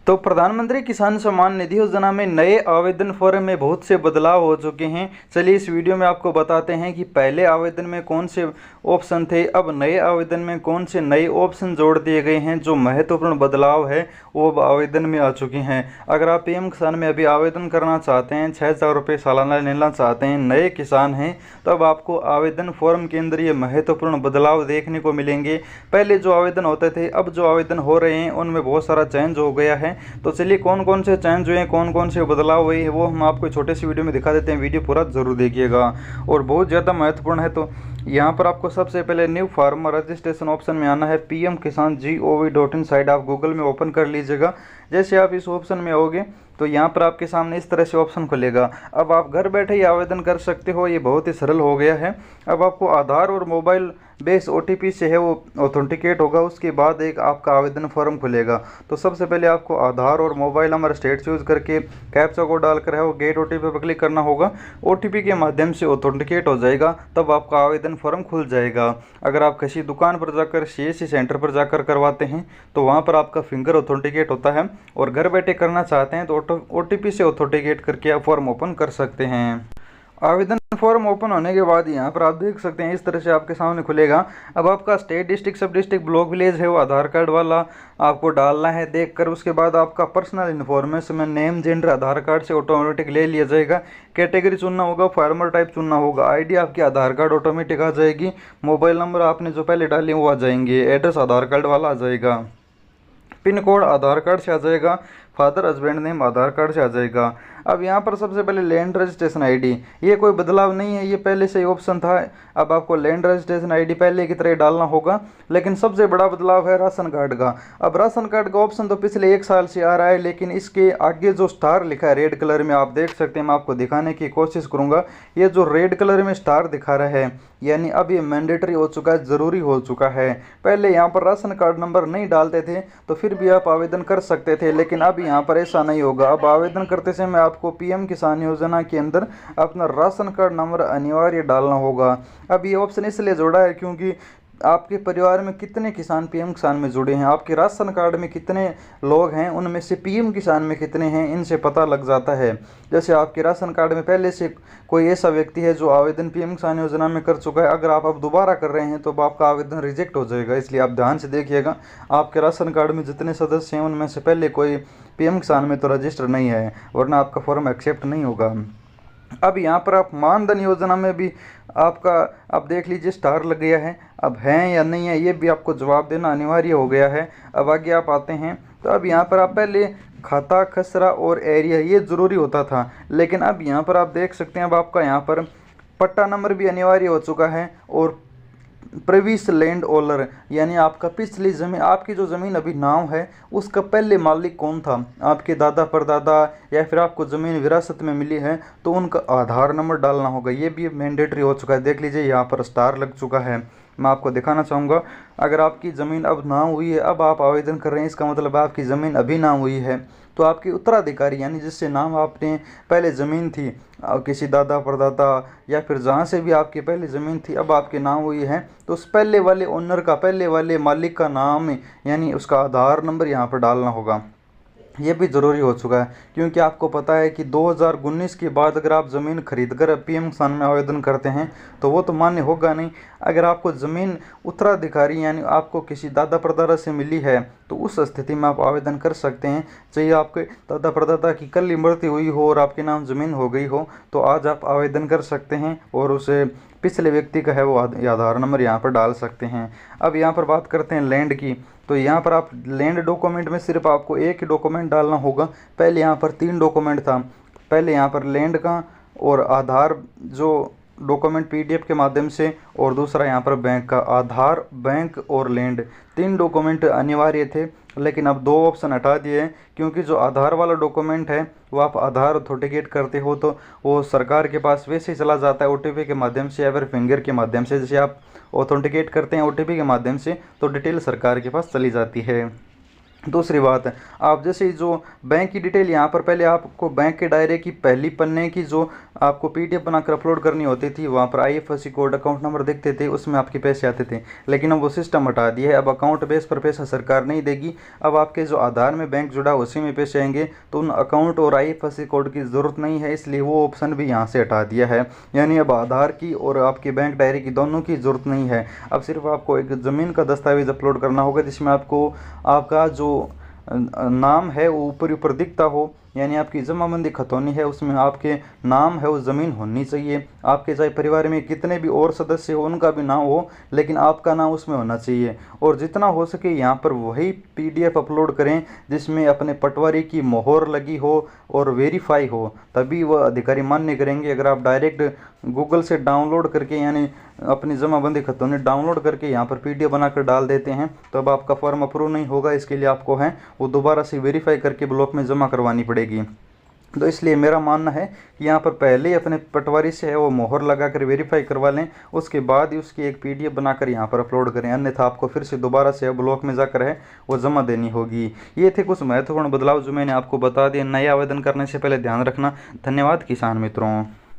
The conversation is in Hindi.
तो प्रधानमंत्री किसान सम्मान निधि योजना में नए आवेदन फॉर्म में बहुत से बदलाव हो चुके हैं। चलिए इस वीडियो में आपको बताते हैं कि पहले आवेदन में कौन से ऑप्शन थे, अब नए आवेदन में कौन से नए ऑप्शन जोड़ दिए गए हैं। जो महत्वपूर्ण बदलाव है वो अब आवेदन में आ चुके हैं। अगर आप पीएम किसान में अभी आवेदन करना चाहते हैं, 6,000 रुपये सालाना लेना चाहते हैं, नए किसान हैं, तो अब आपको आवेदन फॉर्म के अंदर ये महत्वपूर्ण बदलाव देखने को मिलेंगे। पहले जो आवेदन होते थे, अब जो आवेदन हो रहे हैं उनमें बहुत सारा चेंज हो गया है। तो चलिए कौन कौन से चेंज हुए हैं, कौन कौन से बदलाव हुए हैं, वो हम आपको छोटे से वीडियो में दिखा देते हैं। वीडियो पूरा जरूर देखिएगा और बहुत ज़्यादा महत्वपूर्ण है। तो यहाँ पर आपको सबसे पहले न्यू फार्मर रजिस्ट्रेशन ऑप्शन में आना है। पीएम किसान gov.in साइट आप गूगल में ओपन कर लीजिएगा। जैसे आप इस ऑप्शन में आओगे तो यहाँ पर आपके सामने इस तरह से ऑप्शन खुलेगा। अब आप घर बैठे ही आवेदन कर सकते हो, ये बहुत ही सरल हो गया है। अब आपको आधार और मोबाइल बेस OTP से है वो ऑथेंटिकेट होगा, उसके बाद एक आपका आवेदन फॉर्म खुलेगा। तो सबसे पहले आपको आधार और मोबाइल नंबर स्टेट यूज़ करके कैप्चा कोड डालकर है वो गेट OTP पर क्लिक करना होगा। OTP के माध्यम से ऑथेंटिकेट हो जाएगा, तब आपका आवेदन फॉर्म खुल जाएगा। अगर आप किसी दुकान पर जाकर CSC सेंटर पर जाकर करवाते हैं तो वहाँ पर आपका फिंगर ऑथेंटिकेट होता है, और घर बैठे करना चाहते हैं तो OTP से ऑथेंटिकेट करके आप फॉर्म ओपन कर सकते हैं। आवेदन फॉर्म ओपन होने के बाद यहाँ पर आप देख सकते हैं इस तरह से आपके सामने खुलेगा। अब आपका स्टेट, डिस्ट्रिक्ट, सब डिस्ट्रिक्ट, ब्लॉक, विलेज है वो आधार कार्ड वाला आपको डालना है। देखकर उसके बाद आपका पर्सनल इन्फॉर्मेशन में नेम, जेंडर आधार कार्ड से ऑटोमेटिक ले लिया जाएगा। कैटेगरी चुनना होगा, फार्मर टाइप चुनना होगा, आईडी आपकी आधार कार्ड ऑटोमेटिक आ जाएगी। मोबाइल नंबर आपने जो पहले डाले वो आ जाएंगे, एड्रेस आधार कार्ड वाला आ जाएगा, पिन कोड आधार कार्ड से आ जाएगा, फादर हस्बैंड नेम आधार कार्ड से आ जाएगा। अब यहाँ पर सबसे पहले लैंड रजिस्ट्रेशन आईडी, ये कोई बदलाव नहीं है, ये पहले से ही ऑप्शन था। अब आपको लैंड रजिस्ट्रेशन आईडी पहले की तरह डालना होगा, लेकिन सबसे बड़ा बदलाव है राशन कार्ड का। अब राशन कार्ड का ऑप्शन तो पिछले 1 साल से आ रहा है, लेकिन इसके आगे जो स्टार लिखा है रेड कलर में आप देख सकते हैं, मैं आपको दिखाने की कोशिश करूँगा। ये जो रेड कलर में स्टार दिखा रहा है, यानी अब ये मैंडेटरी हो चुका है, ज़रूरी हो चुका है। पहले यहाँ पर राशन कार्ड नंबर नहीं डालते थे तो फिर भी आप आवेदन कर सकते थे, लेकिन अब यहाँ पर ऐसा नहीं होगा। अब आवेदन करते समय आपको पीएम किसान योजना के अंदर अपना राशन कार्ड नंबर अनिवार्य डालना होगा। अब ये ऑप्शन इसलिए जोड़ा है क्योंकि आपके परिवार में कितने किसान पीएम किसान में जुड़े हैं, आपके राशन कार्ड में कितने लोग हैं, उनमें से पीएम किसान में कितने हैं, इनसे पता लग जाता है। जैसे आपके राशन कार्ड में पहले से कोई ऐसा व्यक्ति है जो आवेदन पीएम किसान योजना में कर चुका है, अगर आप अब दोबारा कर रहे हैं तो अब आपका आवेदन रिजेक्ट हो जाएगा। इसलिए आप ध्यान से देखिएगा, आपके राशन कार्ड में जितने सदस्य हैं उनमें से पहले कोई पीएम किसान में तो रजिस्टर नहीं है, वरना आपका फॉर्म एक्सेप्ट नहीं होगा। अब यहाँ पर आप मानधन योजना में भी आपका अब देख लीजिए स्टार लग गया है, अब हैं या नहीं है ये भी आपको जवाब देना अनिवार्य हो गया है। अब आगे आप आते हैं तो अब यहाँ पर आप पहले खाता, खसरा और एरिया ये ज़रूरी होता था, लेकिन अब यहाँ पर आप देख सकते हैं अब आपका यहाँ पर पट्टा नंबर भी अनिवार्य हो चुका है, और प्रीवियस लैंड ओनर यानी आपका पिछली ज़मीन, आपकी जो ज़मीन अभी नाम है उसका पहले मालिक कौन था, आपके दादा परदादा या फिर आपको ज़मीन विरासत में मिली है तो उनका आधार नंबर डालना होगा। ये भी मैंडेटरी हो चुका है। देख लीजिए यहाँ पर स्टार लग चुका है। मैं आपको दिखाना चाहूँगा, अगर आपकी ज़मीन अब नाम हुई है, अब आप आवेदन कर रहे हैं, इसका मतलब आपकी ज़मीन अभी नाम हुई है, तो आपके उत्तराधिकारी यानी जिससे नाम आपने पहले ज़मीन थी, किसी दादा परदादा या फिर जहाँ से भी आपकी पहले ज़मीन थी अब आपके नाम हुई है, तो उस पहले वाले ओनर का, पहले वाले मालिक का नाम यानी उसका आधार नंबर यहाँ पर डालना होगा। ये भी ज़रूरी हो चुका है क्योंकि आपको पता है कि 2019 के बाद अगर आप ज़मीन खरीद कर पीएम किसान में आवेदन करते हैं तो वो तो मान्य होगा नहीं। अगर आपको ज़मीन उत्तराधिकारी यानी आपको किसी दादा परदादा से मिली है तो उस स्थिति में आप आवेदन कर सकते हैं। चाहे आपके दादा परदादा की कल मृत्यु हुई हो और आपके नाम ज़मीन हो गई हो तो आज आप आवेदन कर सकते हैं और उसे पिछले व्यक्ति का है वो आधार नंबर यहाँ पर डाल सकते हैं। अब यहाँ पर बात करते हैं लैंड की, तो यहाँ पर आप लैंड डॉक्यूमेंट में सिर्फ आपको एक ही डॉक्यूमेंट डालना होगा। पहले यहाँ पर 3 डॉक्यूमेंट था, पहले यहाँ पर लैंड का और आधार जो डॉक्यूमेंट PDF के माध्यम से, और दूसरा यहाँ पर बैंक का। आधार, बैंक और लैंड 3 डॉक्यूमेंट अनिवार्य थे, लेकिन अब 2 ऑप्शन हटा दिए हैं क्योंकि जो आधार वाला डॉक्यूमेंट है वो आप आधार ऑथेंटिकेट करते हो तो वो सरकार के पास वैसे ही चला जाता है OTP के माध्यम से या फिर फिंगर के माध्यम से। जैसे आप ऑथेंटिकेट करते हैं OTP के माध्यम से तो डिटेल सरकार के पास चली जाती है। दूसरी बात है, आप जैसे जो बैंक की डिटेल यहाँ पर पहले आपको बैंक के डायरे की पहली पन्ने की जो आपको पीडीएफ बनाकर अपलोड करनी होती थी, वहाँ पर आईएफएससी कोड अकाउंट नंबर दिखते थे, उसमें आपके पैसे आते थे। लेकिन अब वो सिस्टम हटा दिया है। अब अकाउंट बेस पर पैसा सरकार नहीं देगी। अब आपके जो आधार में बैंक जुड़ा उसी में पैसे आएंगे, तो उन अकाउंट और आईएफएससी कोड की ज़रूरत नहीं है, इसलिए वो ऑप्शन भी यहाँ से हटा दिया है। यानी अब आधार की और आपकी बैंक डायरी की दोनों की ज़रूरत नहीं है। अब सिर्फ आपको एक ज़मीन का दस्तावेज़ अपलोड करना होगा, जिसमें आपको आपका जो नाम है वो ऊपर ऊपर दिखता हो, यानी आपकी जमाबंदी खतौनी है उसमें आपके नाम है वो ज़मीन होनी चाहिए। आपके चाहे परिवार में कितने भी और सदस्य हो उनका भी नाम हो, लेकिन आपका नाम उसमें होना चाहिए। और जितना हो सके यहाँ पर वही पीडीएफ अपलोड करें जिसमें अपने पटवारी की मोहर लगी हो और वेरीफाई हो, तभी वह अधिकारी मान्य करेंगे। अगर आप डायरेक्ट गूगल से डाउनलोड करके यानी अपनी जमाबंदी खतौनी डाउनलोड करके यहाँ पर पीडीएफ बनाकर डाल देते हैं, तो अब आपका फॉर्म अप्रूव नहीं होगा। इसके लिए आपको है वो दोबारा से वेरीफाई करके ब्लॉक में जमा करवानी पड़ेगी। तो इसलिए मेरा मानना है कि यहाँ पर पहले ही अपने पटवारी से है वो मोहर लगाकर वेरीफाई करवा लें, उसके बाद ही उसकी एक पीडीएफ बनाकर यहाँ पर अपलोड करें, अन्यथा आपको फिर से दोबारा से ब्लॉक में जाकर है वो जमा देनी होगी। ये थे कुछ महत्वपूर्ण बदलाव जो मैंने आपको बता दिए। नए आवेदन करने से पहले ध्यान रखना। धन्यवाद किसान मित्रों।